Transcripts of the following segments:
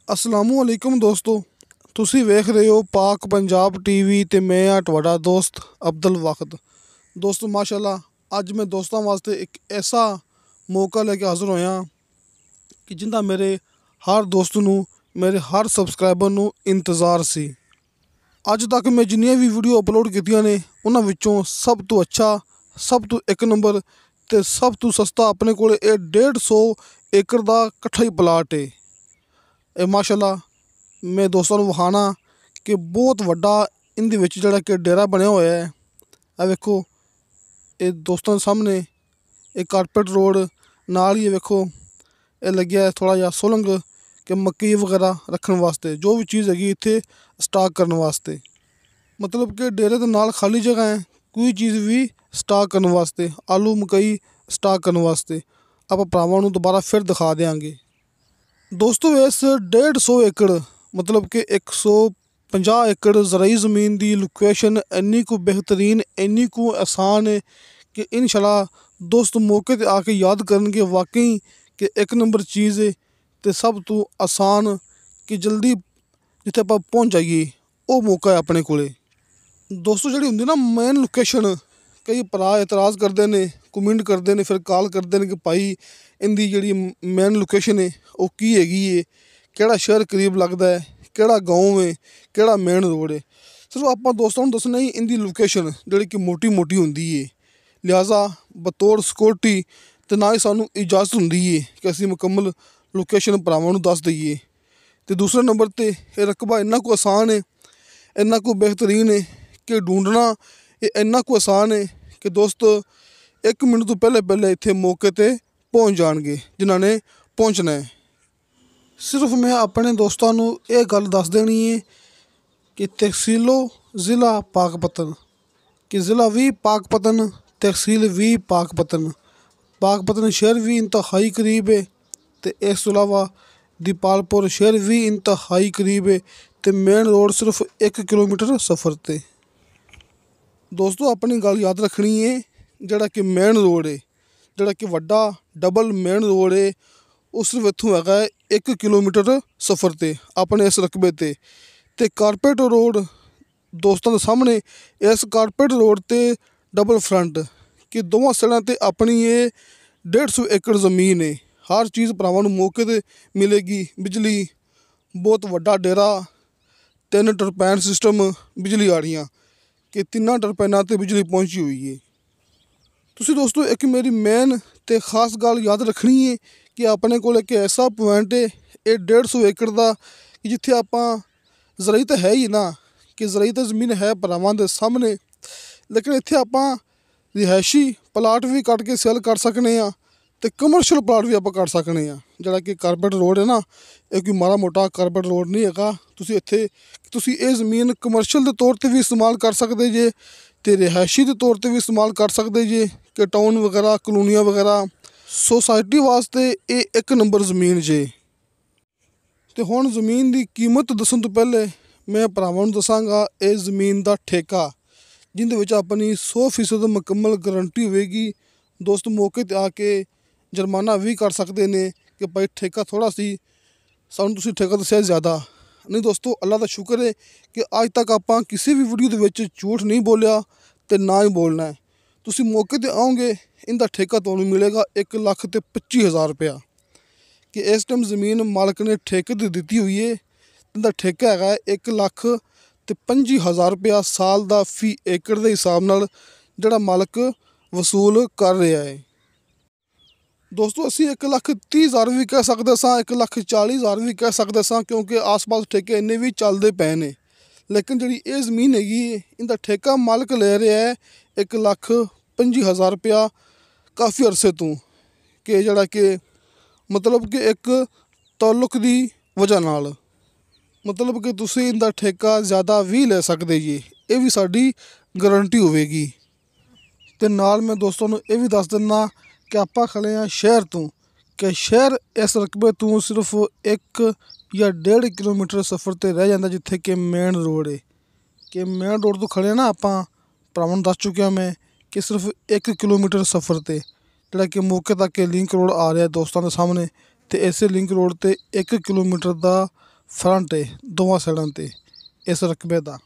असलामुअलैकुम दोस्तों, ਤੁਸੀਂ ਵੇਖ ਰਹੇ ਹੋ ਪਾਕ ਪੰਜਾਬ ਟੀਵੀ ਤੇ ਮੈਂ ਆ ਤੁਹਾਡਾ ਦੋਸਤ ਅਬਦੁਲ ਵਾਖਦ। ਦੋਸਤੋ ਮਾਸ਼ਾਅੱਲਾ, ਅੱਜ ਮੈਂ ਦੋਸਤਾਂ ਵਾਸਤੇ ਇੱਕ ਐਸਾ ਮੌਕਾ ਲੈ ਕੇ ਹਾਜ਼ਰ ਹੋਇਆ ਕਿ ਜਿੰਦਾ ਮੇਰੇ ਹਰ ਦੋਸਤ ਨੂੰ, ਮੇਰੇ ਹਰ ਸਬਸਕ੍ਰਾਈਬਰ ਨੂੰ ਇੰਤਜ਼ਾਰ ਸੀ। ਅੱਜ ਤੱਕ ਮੈਂ ਜਿੰਨੀਆਂ ਵੀ ਵੀਡੀਓ ਅਪਲੋਡ ਕੀਤੀਆਂ ਨੇ ਉਹਨਾਂ ਵਿੱਚੋਂ ਸਭ ਤੋਂ ਅੱਛਾ, ਸਭ ਤੋਂ ਇੱਕ ਨੰਬਰ ਤੇ ਸਭ ਤੋਂ ਸਸਤਾ ਆਪਣੇ ਕੋਲ ਇਹ 150 ਏਕੜ ਦਾ ਇਕੱਠਾ ਹੀ ਪਲਾਟ ਹੈ। ਇਹ ਮਾਸ਼ਾਅੱਲਾ ਮੈਂ ਦੋਸਤਾਂ ਨੂੰ ਵਿਖਾਉਣਾ ਕਿ ਬਹੁਤ ਵੱਡਾ ਇਹਦੇ ਵਿੱਚ ਜਿਹੜਾ ਕਿ ਡੇਰਾ ਬਣਿਆ ਹੋਇਆ ਹੈ। ਇਹ ਵੇਖੋ, ਇਹ ਦੋਸਤਾਂ ਦੇ ਸਾਹਮਣੇ ਇਹ ਕਾਰਪੇਟ ਰੋਡ ਨਾਲ ਹੀ ਵੇਖੋ ਇਹ ਲੱਗਿਆ ਥੋੜ੍ਹਾ ਜਿਹਾ ਸੁਲੰਗ ਕਿ ਮੱਕੀ ਵਗੈਰਾ ਰੱਖਣ ਵਾਸਤੇ, ਜੋ ਵੀ ਚੀਜ਼ ਹੈਗੀ ਇੱਥੇ ਸਟਾਕ ਕਰਨ ਵਾਸਤੇ। ਮਤਲਬ ਕਿ ਡੇਰੇ ਦੇ ਨਾਲ ਖਾਲੀ ਜਗ੍ਹਾ ਹੈ, ਕੋਈ ਚੀਜ਼ ਵੀ ਸਟਾਕ ਕਰਨ ਵਾਸਤੇ, ਆਲੂ ਮਕਈ ਸਟਾਕ ਕਰਨ ਵਾਸਤੇ। ਆਪਾਂ ਭਰਾਵਾਂ ਨੂੰ ਦੁਬਾਰਾ ਫਿਰ ਦਿਖਾ ਦਿਆਂਗੇ। ਦੋਸਤੋ ਇਸ 150 ਏਕੜ ਮਤਲਬ ਕਿ 150 ਏਕੜ ਜ਼ਰਾਈ ਜ਼ਮੀਨ ਦੀ ਲੋਕੇਸ਼ਨ ਇੰਨੀ ਕੁ ਬਿਹਤਰੀਨ, ਇੰਨੀ ਕੁ ਆਸਾਨ ਹੈ ਕਿ ਇਨਸ਼ਾਅੱਲਾ ਦੋਸਤ ਮੌਕੇ 'ਤੇ ਆ ਕੇ ਯਾਦ ਕਰਨਗੇ ਵਾਕਈ ਕਿ ਇੱਕ ਨੰਬਰ ਚੀਜ਼ ਹੈ ਅਤੇ ਸਭ ਤੋਂ ਆਸਾਨ ਕਿ ਜਲਦੀ ਜਿੱਥੇ ਆਪਾਂ ਪਹੁੰਚ ਜਾਈਏ ਉਹ ਮੌਕਾ ਹੈ ਆਪਣੇ ਕੋਲ। ਦੋਸਤੋ ਜਿਹੜੀ ਹੁੰਦੀ ਨਾ ਮੇਨ ਲੋਕੇਸ਼ਨ, ਕਈ ਭਰਾ ਇਤਰਾਜ਼ ਕਰਦੇ ਨੇ, ਕਮੈਂਟ ਕਰਦੇ ਨੇ, ਫਿਰ ਕਾਲ ਕਰਦੇ ਨੇ ਕਿ ਭਾਈ ਇਹਦੀ ਜਿਹੜੀ ਮੇਨ ਲੋਕੇਸ਼ਨ ਹੈ ਉਹ ਕੀ ਹੈਗੀ ਹੈ, ਕਿਹੜਾ ਸ਼ਹਿਰ ਕਰੀਬ ਲੱਗਦਾ ਹੈ, ਕਿਹੜਾ ਗਾਉਂ ਹੈ, ਕਿਹੜਾ ਮੇਨ ਰੋਡ ਹੈ। ਸਿਰਫ ਆਪਾਂ ਦੋਸਤਾਂ ਨੂੰ ਦੱਸਣਾ ਹੀ ਇਹਦੀ ਲੋਕੇਸ਼ਨ ਜਿਹੜੀ ਕਿ ਮੋਟੀ ਹੁੰਦੀ ਹੈ, ਲਿਹਾਜ਼ਾ ਬਤੌਰ ਸਿਕਿਉਰਟੀ ਅਤੇ ਨਾ ਹੀ ਸਾਨੂੰ ਇਜਾਜ਼ਤ ਹੁੰਦੀ ਹੈ ਕਿ ਅਸੀਂ ਮੁਕੰਮਲ ਲੋਕੇਸ਼ਨ ਭਰਾਵਾਂ ਨੂੰ ਦੱਸ ਦਈਏ। ਅਤੇ ਦੂਸਰੇ ਨੰਬਰ 'ਤੇ ਇਹ ਰਕਬਾ ਇੰਨਾ ਕੁ ਆਸਾਨ ਹੈ, ਇੰਨਾ ਕੁ ਬਿਹਤਰੀਨ ਹੈ ਕਿ ਢੂੰਡਣਾ ਇਹ ਇੰਨਾ ਕੁ ਆਸਾਨ ਹੈ ਕਿ ਦੋਸਤ 1 ਮਿੰਟ ਤੋਂ ਪਹਿਲੇ ਇੱਥੇ ਮੌਕੇ 'ਤੇ ਪਹੁੰਚ ਜਾਣਗੇ ਜਿਨ੍ਹਾਂ ਨੇ ਪਹੁੰਚਣਾ ਹੈ। ਸਿਰਫ ਮੈਂ ਆਪਣੇ ਦੋਸਤਾਂ ਨੂੰ ਇਹ ਗੱਲ ਦੱਸ ਦੇਣੀ ਹੈ ਕਿ ਤਹਿਸੀਲੋ ਜ਼ਿਲ੍ਹਾ ਪਾਕਪਤਨ, ਕਿ ਜ਼ਿਲ੍ਹਾ ਵੀ ਪਾਕਪਤਨ, ਤਹਿਸੀਲ ਵੀ ਪਾਕਪਤਨ, ਪਾਕਪਤਨ ਸ਼ਹਿਰ ਵੀ ਇੰਤਹਾਈ ਕਰੀਬ ਹੈ ਅਤੇ ਇਸ ਤੋਂ ਇਲਾਵਾ ਦੀਪਾਲਪੁਰ ਸ਼ਹਿਰ ਵੀ ਇੰਤਹਾਈ ਕਰੀਬ ਹੈ ਅਤੇ ਮੇਨ ਰੋਡ ਸਿਰਫ 1 ਕਿਲੋਮੀਟਰ ਸਫ਼ਰ 'ਤੇ। ਦੋਸਤੋ ਆਪਣੀ ਗੱਲ ਯਾਦ ਰੱਖਣੀ ਹੈ, ਜਿਹੜਾ ਕਿ ਮੇਨ ਰੋਡ ਹੈ, ਜਿਹੜਾ ਕਿ ਵੱਡਾ ਡਬਲ ਮੇਨ ਰੋਡ ਹੈ, ਉਹ ਸਿਰਫ ਇੱਥੋਂ ਹੈਗਾ 1 ਕਿਲੋਮੀਟਰ ਸਫ਼ਰ 'ਤੇ ਆਪਣੇ ਇਸ ਰਕਬੇ 'ਤੇ। ਅਤੇ ਕਾਰਪੇਟ ਰੋਡ ਦੋਸਤਾਂ ਦੇ ਸਾਹਮਣੇ, ਇਸ ਕਾਰਪੇਟ ਰੋਡ 'ਤੇ ਡਬਲ ਫਰੰਟ ਕਿ ਦੋਵਾਂ ਸਾਈਡਾਂ 'ਤੇ ਆਪਣੀ ਇਹ 150 ਏਕੜ ਜ਼ਮੀਨ ਹੈ। ਹਰ ਚੀਜ਼ ਭਰਾਵਾਂ ਨੂੰ ਮੌਕੇ 'ਤੇ ਮਿਲੇਗੀ। ਬਿਜਲੀ, ਬਹੁਤ ਵੱਡਾ ਡੇਰਾ, 3 ਟਰਬੈਨ ਸਿਸਟਮ ਬਿਜਲੀ ਵਾਲੀਆਂ ਕਿ 3 ਟਰਬੈਨਾਂ 'ਤੇ ਬਿਜਲੀ ਪਹੁੰਚੀ ਹੋਈ ਹੈ। ਤੁਸੀਂ ਦੋਸਤੋ ਇੱਕ ਮੇਰੀ ਮੇਨ ਅਤੇ ਖ਼ਾਸ ਗੱਲ ਯਾਦ ਰੱਖਣੀ ਹੈ ਕਿ ਆਪਣੇ ਕੋਲ ਇੱਕ ਐਸਾ ਪੁਆਇੰਟ ਹੈ ਇਹ 150 ਏਕੜ ਦਾ ਕਿ ਜਿੱਥੇ ਆਪਾਂ ਜ਼ਰਾਈ ਤਾਂ ਹੈ ਹੀ ਨਾ, ਕਿ ਜ਼ਰਾਈ ਤਾਂ ਜ਼ਮੀਨ ਹੈ ਭਰਾਵਾਂ ਦੇ ਸਾਹਮਣੇ, ਲੇਕਿਨ ਇੱਥੇ ਆਪਾਂ ਰਿਹਾਇਸ਼ੀ ਪਲਾਟ ਵੀ ਕੱਟ ਕੇ ਸੇਲ ਕਰ ਸਕਦੇ ਹਾਂ ਅਤੇ ਕਮਰਸ਼ੀਅਲ ਪਲਾਟ ਵੀ ਆਪਾਂ ਕੱਟ ਸਕਦੇ ਹਾਂ। ਜਿਹੜਾ ਕਿ ਕਾਰਪੇਟ ਰੋਡ ਹੈ ਨਾ, ਇਹ ਕੋਈ ਮਾੜਾ ਮੋਟਾ ਕਾਰਪੇਟ ਰੋਡ ਨਹੀਂ ਹੈਗਾ। ਤੁਸੀਂ ਇਹ ਜ਼ਮੀਨ ਕਮਰਸ਼ੀਅਲ ਦੇ ਤੌਰ 'ਤੇ ਵੀ ਇਸਤੇਮਾਲ ਕਰ ਸਕਦੇ ਜੇ ਅਤੇ ਰਿਹਾਇਸ਼ੀ ਦੇ ਤੌਰ 'ਤੇ ਵੀ ਇਸਤੇਮਾਲ ਕਰ ਸਕਦੇ ਜੇ ਕਿ ਟਾਊਨ ਵਗੈਰਾ, ਕਲੋਨੀਆਂ ਵਗੈਰਾ, ਸੋਸਾਇਟੀ ਵਾਸਤੇ ਇਹ 1 ਨੰਬਰ ਜ਼ਮੀਨ ਜੇ। ਅਤੇ ਹੁਣ ਜ਼ਮੀਨ ਦੀ ਕੀਮਤ ਦੱਸਣ ਤੋਂ ਪਹਿਲੇ ਮੈਂ ਭਰਾਵਾਂ ਨੂੰ ਦੱਸਾਂਗਾ ਇਹ ਜ਼ਮੀਨ ਦਾ ਠੇਕਾ, ਜਿਹਦੇ ਵਿੱਚ ਆਪਣੀ 100% ਮੁਕੰਮਲ ਗਰੰਟੀ ਹੋਵੇਗੀ। ਦੋਸਤ ਮੌਕੇ 'ਤੇ ਆ ਕੇ ਜੁਰਮਾਨਾ ਵੀ ਕਰ ਸਕਦੇ ਨੇ ਕਿ ਭਾਈ ਠੇਕਾ ਥੋੜ੍ਹਾ ਸੀ, ਸਾਨੂੰ ਤੁਸੀਂ ਠੇਕਾ ਦੱਸਿਆ ਜ਼ਿਆਦਾ। ਨਹੀਂ ਦੋਸਤੋ, ਅੱਲਾ ਦਾ ਸ਼ੁਕਰ ਹੈ ਕਿ ਅੱਜ ਤੱਕ ਆਪਾਂ ਕਿਸੇ ਵੀ ਵੀਡੀਓ ਦੇ ਵਿੱਚ ਝੂਠ ਨਹੀਂ ਬੋਲਿਆ ਅਤੇ ਨਾ ਹੀ ਬੋਲਣਾ ਹੈ। ਤੁਸੀਂ ਮੌਕੇ 'ਤੇ ਆਓਗੇ, ਇਹਦਾ ਠੇਕਾ ਤੁਹਾਨੂੰ ਮਿਲੇਗਾ 1,25,000 ਰੁਪਇਆ ਕਿ ਇਸ ਟਾਈਮ ਜ਼ਮੀਨ ਮਾਲਕ ਨੇ ਠੇਕੇ 'ਤੇ ਦਿੱਤੀ ਹੋਈ ਹੈ। ਇਹਦਾ ਠੇਕਾ ਹੈਗਾ 1,25,000 ਰੁਪਇਆ ਸਾਲ ਦਾ ਫੀ ਏਕੜ ਦੇ ਹਿਸਾਬ ਨਾਲ ਜਿਹੜਾ ਮਾਲਕ ਵਸੂਲ ਕਰ ਰਿਹਾ ਹੈ। ਦੋਸਤੋ ਅਸੀਂ 1,30,000 ਵੀ ਕਹਿ ਸਕਦੇ ਸਾਂ, 1,40,000 ਵੀ ਕਹਿ ਸਕਦੇ ਸਾਂ, ਕਿਉਂਕਿ ਆਸ-ਪਾਸ ਠੇਕੇ ਇੰਨੇ ਵੀ ਚੱਲਦੇ ਪਏ ਨੇ। ਲੇਕਿਨ ਜਿਹੜੀ ਇਹ ਜ਼ਮੀਨ ਹੈਗੀ ਇਹਦਾ ਠੇਕਾ ਮਾਲਕ ਲੈ ਰਿਹਾ ਹੈ 1,25,000 ਰੁਪਇਆ ਕਾਫੀ ਅਰਸੇ ਤੋਂ, ਕਿ ਜਿਹੜਾ ਕਿ ਮਤਲਬ ਕਿ ਇੱਕ ਤਾਲੁਕ ਦੀ ਵਜ੍ਹਾ ਨਾਲ, ਮਤਲਬ ਕਿ ਤੁਸੀਂ ਇਹਦਾ ਠੇਕਾ ਜ਼ਿਆਦਾ ਵੀ ਲੈ ਸਕਦੇ ਜੀ, ਇਹ ਵੀ ਸਾਡੀ ਗਰੰਟੀ ਹੋਵੇਗੀ। ਅਤੇ ਨਾਲ ਮੈਂ ਦੋਸਤਾਂ ਨੂੰ ਇਹ ਵੀ ਦੱਸ ਦਿੰਦਾ ਕਿ ਆਪਾਂ ਖੜ੍ਹੇ ਹਾਂ ਸ਼ਹਿਰ ਤੋਂ, ਕਿ ਸ਼ਹਿਰ ਇਸ ਰਕਬੇ ਤੋਂ ਸਿਰਫ 1 ਜਾਂ 1.5 ਕਿਲੋਮੀਟਰ ਸਫ਼ਰ 'ਤੇ ਰਹਿ ਜਾਂਦਾ, ਜਿੱਥੇ ਕਿ ਮੇਨ ਰੋਡ ਹੈ। ਕਿ ਮੇਨ ਰੋਡ ਤੋਂ ਖੜ੍ਹੇ ਨਾ ਆਪਾਂ ਭਰਾਵਾਂ ਨੂੰ ਦੱਸ ਚੁੱਕਿਆ ਮੈਂ ਕਿ ਸਿਰਫ 1 ਕਿਲੋਮੀਟਰ ਸਫ਼ਰ 'ਤੇ ਜਿਹੜਾ ਕਿ ਮੌਕੇ ਤੱਕ ਲਿੰਕ ਰੋਡ ਆ ਰਿਹਾ ਦੋਸਤਾਂ ਦੇ ਸਾਹਮਣੇ, ਅਤੇ ਇਸੇ ਲਿੰਕ ਰੋਡ 'ਤੇ 1 ਕਿਲੋਮੀਟਰ ਦਾ फ्रंट है दोवां साइडां ते इस रकबे का।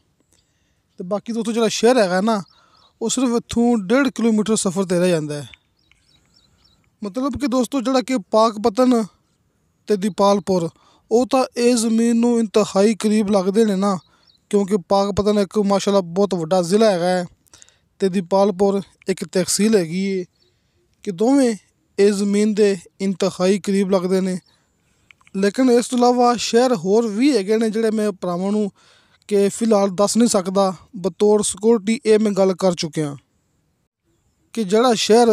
तो बाकी दोस्तों जो शहर है ना वो सिर्फ इत्थों 1.5 किलोमीटर सफ़र ते रह जाता है। मतलब कि दोस्तों जो कि पाकपतन ते दीपालपुर वो तो ये ज़मीन नूं इंतहाई करीब लगते हैं ना, क्योंकि पाकपतन एक माशाल्लाह बहुत वड्डा ज़िला है ते दीपालपुर एक तहसील हैगी है कि दोवें इस ज़मीन के इंतहाई करीब लगते हैं। लेकिन इस तो इलावा शहर होर भी हैगे ने जिहड़े मैं भरावां नूं कि फिलहाल दस नहीं सकदा, बतौर सिक्योरिटी ये मैं गल कर चुकिया कि जिहड़ा शहर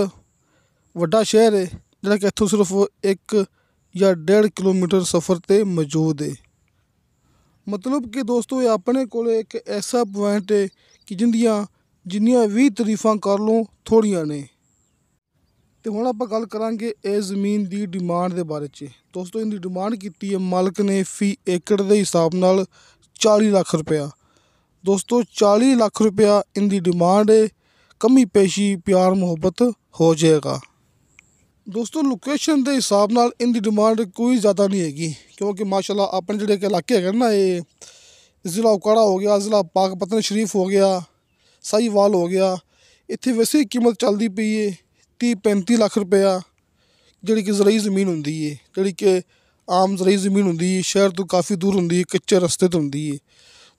वड्डा शहर है जिहड़ा कि इत्थों सिर्फ 1 या 1.5 किलोमीटर सफ़र ते मौजूद है। मतलब कि दोस्तों ये अपने कोल एक ऐसा पॉइंट है कि जिन्नियां भी तारीफां कर लो थोड़ियां ने। तो हुण आपां गल करांगे इस ज़मीन की डिमांड के बारे च। दोस्तों इनकी डिमांड की है मालक ने फी एकड़ के हिसाब नाल 40 लाख रुपया। दोस्तों 40 लाख रुपया इनकी डिमांड है, कमी पेशी प्यार मुहब्बत हो जाएगा। दोस्तों लोकेशन के हिसाब नाल इनकी डिमांड कोई ज़्यादा नहीं हैगी, क्योंकि माशाल्लाह अपने जिहड़े इलाके है ना, ये ज़िला उकाड़ा हो गया, ज़िला पाकपतन शरीफ हो गया, साहीवाल हो गया, इत्थे वैसे ही कीमत चलती पई है 30-35 लाख रुपया जिहड़ी कि ज़राई ज़मीन हुंदी है, जिहड़ी कि आम ज़राई ज़मीन हुंदी है, शहर तो काफ़ी दूर हुंदी है, कच्चे रस्ते ते हुंदी है।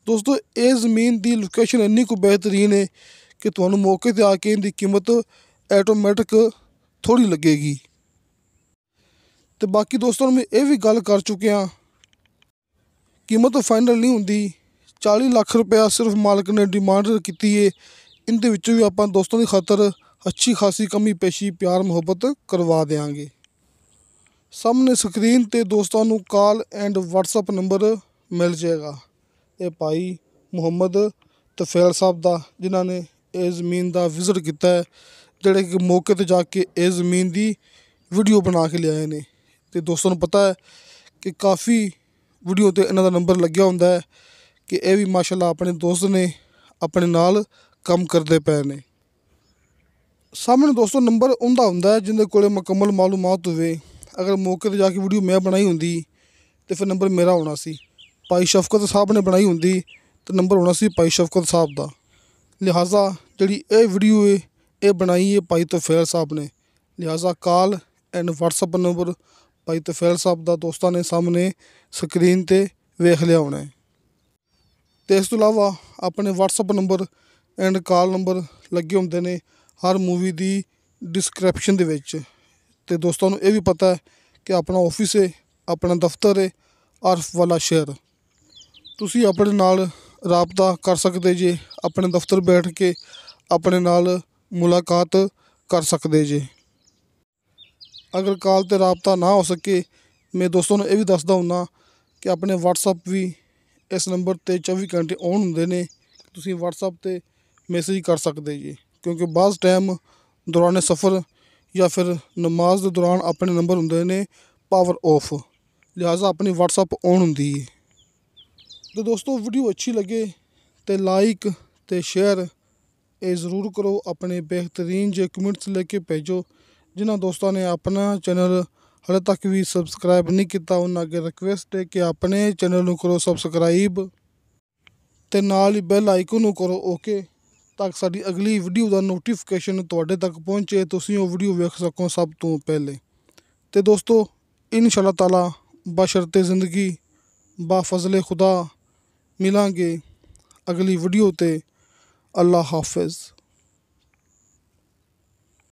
दोस्तों ये ज़मीन की लोकेशन इन्नी को बेहतरीन है कि तुहानूं मौके ते आके इनकी कीमत ऐटोमैटिक थोड़ी लगेगी। तो बाकी दोस्तों मैं ये भी गल कर चुकिया कीमत फाइनल नहीं हुंदी, 40 लाख रुपया सिर्फ मालक ने डिमांड की है। इनदे विचों भी आपां दोस्तों की खातर अच्छी खासी कमी पेशी प्यार मुहब्बत करवा देंगे। सामने स्क्रीन ते दोस्तों नूं कॉल एंड व्हाट्सअप नंबर मिल जाएगा। ये भाई मुहम्मद तफैल साहब का जिन्होंने इस ज़मीन का विजिट किया है, जिहड़े कि मौके ते जाके इस ज़मीन की वीडियो बना के लियाए ने। तो दोस्तों नूं पता है कि काफ़ी वीडियो ते इन्हां दा नंबर लग्या हुंदा है कि ये भी माशाल्लाह अपने दोस्त ने अपने नाल काम करते पे ने। सामने दोस्तों नंबर उनका हुंदा है जिंदे कोले मुकम्मल मालूमात होवे। अगर मौके ते जाके वीडियो मैं बनाई हुंदी तो फिर नंबर मेरा होना सी। भाई शफकत साहब ने बनाई हुंदी तो नंबर होना सी भाई शफकत साहब का। लिहाजा जिहड़ी ये वीडियो है ये बनाई है भाई तफैल साहब ने। लिहाजा कॉल एंड व्हाट्सअप नंबर भाई तफैल साहब का दोस्तों ने सामने स्क्रीन ते वेख लिया होना है। तो इस तो इलावा अपने WhatsApp number and call number लगे होंदे ने हर मूवी की डिस्क्रिप्शन दे विच। ते दोस्तों नूं ये भी पता है कि अपना ऑफिस है, अपना दफ्तर है आरफ वाला शहर। तुसी अपने नाल राबता कर सकते जे, अपने दफ्तर बैठ के अपने नाल मुलाकात कर सकते जे। अगर कॉल ते राबता ना हो सके, मैं दोस्तों नूं ये भी दसदा हुन्ना कि अपने व्हाट्सअप भी इस नंबर ते 24 घंटे ऑन हुंदे ने। तुसी व्हाट्सअप ते मैसेज कर सकते जी, क्योंकि बाज़ टाइम दौरान सफ़र या फिर नमाज के दौरान अपने नंबर हुंदे ने पावर ऑफ, लिहाजा अपनी व्हाट्सअप ऑन हुंदी है। तो दोस्तों वीडियो अच्छी लगे तो लाइक तो शेयर ये ज़रूर करो, अपने बेहतरीन जो कमेंट्स लेके भेजो। जिन्होंने दोस्तों ने अपना चैनल हाले तक भी सबसक्राइब नहीं किया उन्होंने अगे रिक्वेस्ट है कि अपने चैनल को करो सबसक्राइब तो नाल ही बैल आइकन को करो ओके, ताकि साडी अगली वीडियो का नोटिफिकेशन तुहाडे तक पहुँचे, तुसीं वो वीडियो वेख सको सब तो पहले। तो दोस्तों इंशाअल्लाह ताला बशर्ते ज़िंदगी बाफजले खुदा मिलांगे अगली वीडियो ते। अल्लाह हाफिज़।